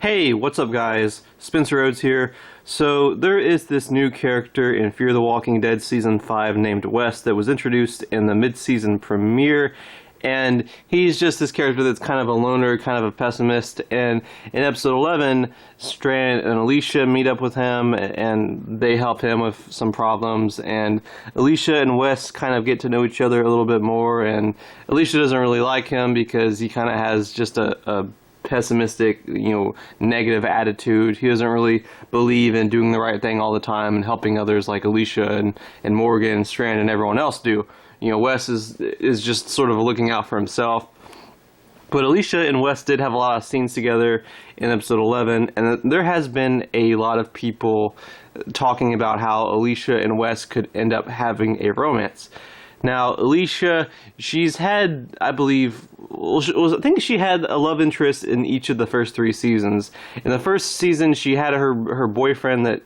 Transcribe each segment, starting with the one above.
Hey, what's up guys? Spencer Rhodes here. So there is this new character in Fear the Walking Dead Season 5 named Wes that was introduced in the mid-season premiere, and he's just this character that's kind of a loner, kind of a pessimist, and in episode 11, Strand and Alicia meet up with him, and they help him with some problems, and Alicia and Wes kind of get to know each other a little bit more, and Alicia doesn't really like him because he kind of has just a pessimistic, negative attitude. He doesn't really believe in doing the right thing all the time and helping others like Alicia and Morgan and Strand and everyone else do. Wes is just sort of looking out for himself. But Alicia and Wes did have a lot of scenes together in episode 11, and there has been a lot of people talking about how Alicia and Wes could end up having a romance. Now, Alicia, she's had, I believe, I think she had a love interest in each of the first 3 seasons. In the first season, she had her boyfriend that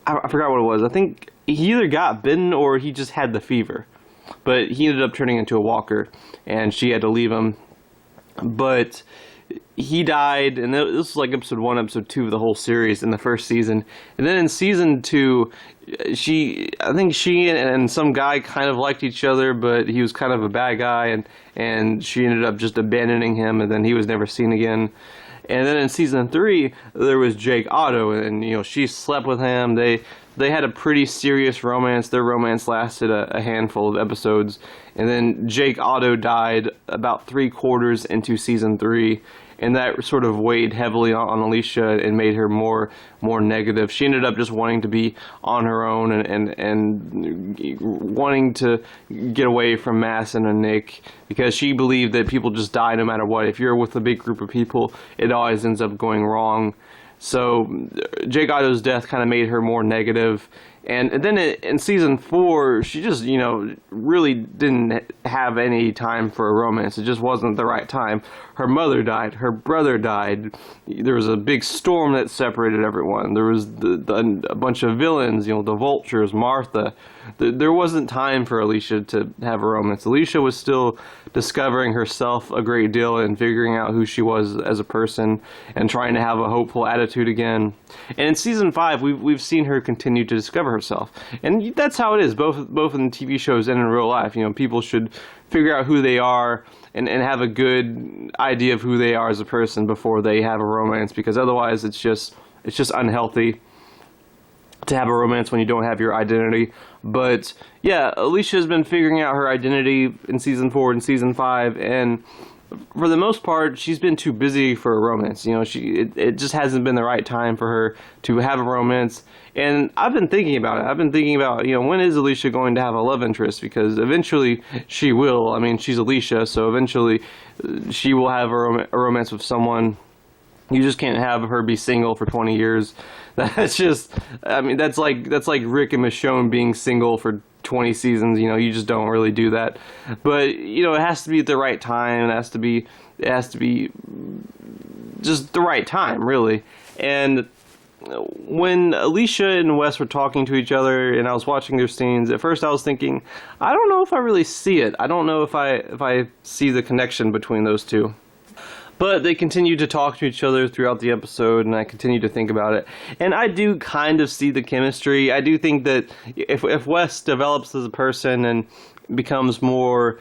I forgot what it was. I think he either got bitten or he just had the fever. But he ended up turning into a walker, and she had to leave him. But he died, and this was like episode 1, episode 2 of the whole series in the first season. And then in season 2, I think she and some guy kind of liked each other, but he was kind of a bad guy, and she ended up just abandoning him, and then he was never seen again. And then in season 3, there was Jake Otto, and she slept with him. They had a pretty serious romance. Their romance lasted a handful of episodes, and then Jake Otto died about 3/4 into season 3. And that sort of weighed heavily on Alicia and made her more negative. She ended up just wanting to be on her own and wanting to get away from Madison and Nick because she believed that people just die no matter what. If you're with a big group of people, it always ends up going wrong. So Jake Otto's death kind of made her more negative. And then in season 4, she just, really didn't have any time for a romance. It just wasn't the right time. Her mother died. Her brother died. There was a big storm that separated everyone. There was a bunch of villains, the Vultures, Martha. There wasn't time for Alicia to have a romance. Alicia was still discovering herself a great deal and figuring out who she was as a person and trying to have a hopeful attitude again. And in season 5, we've seen her continue to discover herself. And that's how it is, both in TV shows and in real life. People should figure out who they are and have a good idea of who they are as a person before they have a romance, because otherwise it's just unhealthy to have a romance when you don't have your identity. But yeah, Alicia's been figuring out her identity in season 4 and season 5, and for the most part, she's been too busy for a romance. It just hasn't been the right time for her to have a romance. And I've been thinking about it. I've been thinking about, when is Alicia going to have a love interest? Because eventually she will. I mean, she's Alicia, so eventually she will have a romance with someone. You just can't have her be single for 20 years. That's just, that's like Rick and Michonne being single for 20 seasons. You just don't really do that. But it has to be at the right time. It has to be just the right time, really. And when Alicia and Wes were talking to each other and I was watching their scenes, at first I was thinking, I don't know if I really see it. I don't know if I see the connection between those two. But they continued to talk to each other throughout the episode, and I continued to think about it. And I do kind of see the chemistry. I do think that if Wes develops as a person and becomes more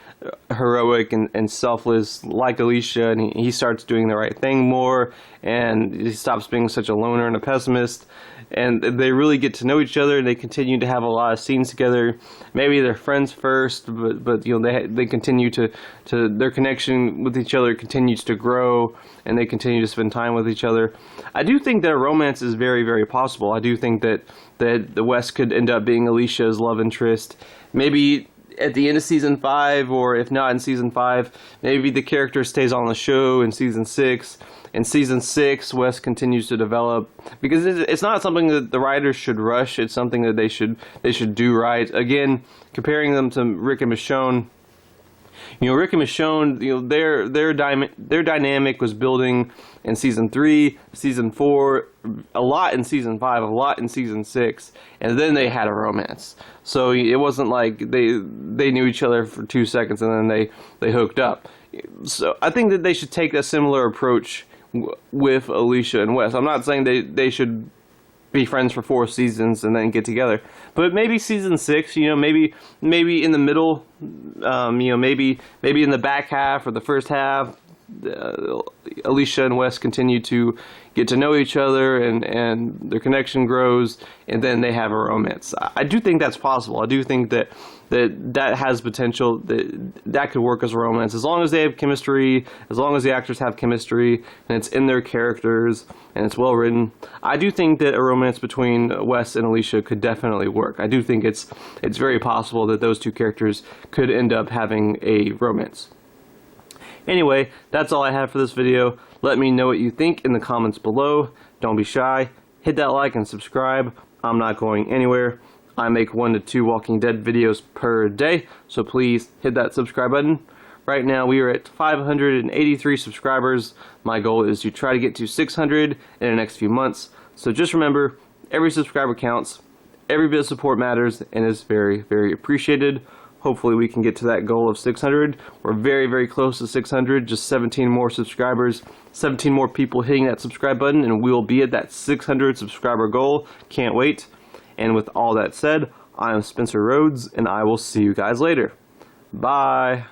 heroic and selfless like Alicia, and he starts doing the right thing more, and he stops being such a loner and a pessimist, and they really get to know each other, and they continue to have a lot of scenes together. Maybe they're friends first, but they continue to their connection with each other continues to grow, and they continue to spend time with each other. I do think that a romance is very, very possible. I do think that the Wes could end up being Alicia's love interest. Maybe at the end of season 5, or if not in season 5, maybe the character stays on the show in season 6. In season 6, Wes continues to develop, because it's not something that the writers should rush. It's something that they should do right. Again, comparing them to Rick and Michonne, Rick and Michonne, their dynamic was building in season 3, season 4, a lot in season 5, a lot in season 6, and then they had a romance. So it wasn't like they knew each other for 2 seconds and then they hooked up. So I think that they should take a similar approach with Alicia and Wes. I'm not saying they should be friends for 4 seasons and then get together, but maybe season 6, maybe in the middle, maybe in the back half or the first half, Alicia and Wes continue to get to know each other, and their connection grows, and then they have a romance. I do think that's possible. I do think that has potential, that could work as a romance, as long as they have chemistry, as long as the actors have chemistry, and it's in their characters, and it's well written. I do think that a romance between Wes and Alicia could definitely work. I do think it's very possible that those 2 characters could end up having a romance. Anyway, that's all I have for this video. Let me know what you think in the comments below. Don't be shy. Hit that like and subscribe. I'm not going anywhere. I make 1 to 2 Walking Dead videos per day, so please hit that subscribe button. Right now we are at 583 subscribers. My goal is to try to get to 600 in the next few months. So just remember, every subscriber counts, every bit of support matters, and is very, very appreciated. Hopefully we can get to that goal of 600. We're very, very close to 600. Just 17 more subscribers, 17 more people hitting that subscribe button, and we'll be at that 600 subscriber goal. Can't wait. And with all that said, I am Spencer Rhodes, and I will see you guys later. Bye.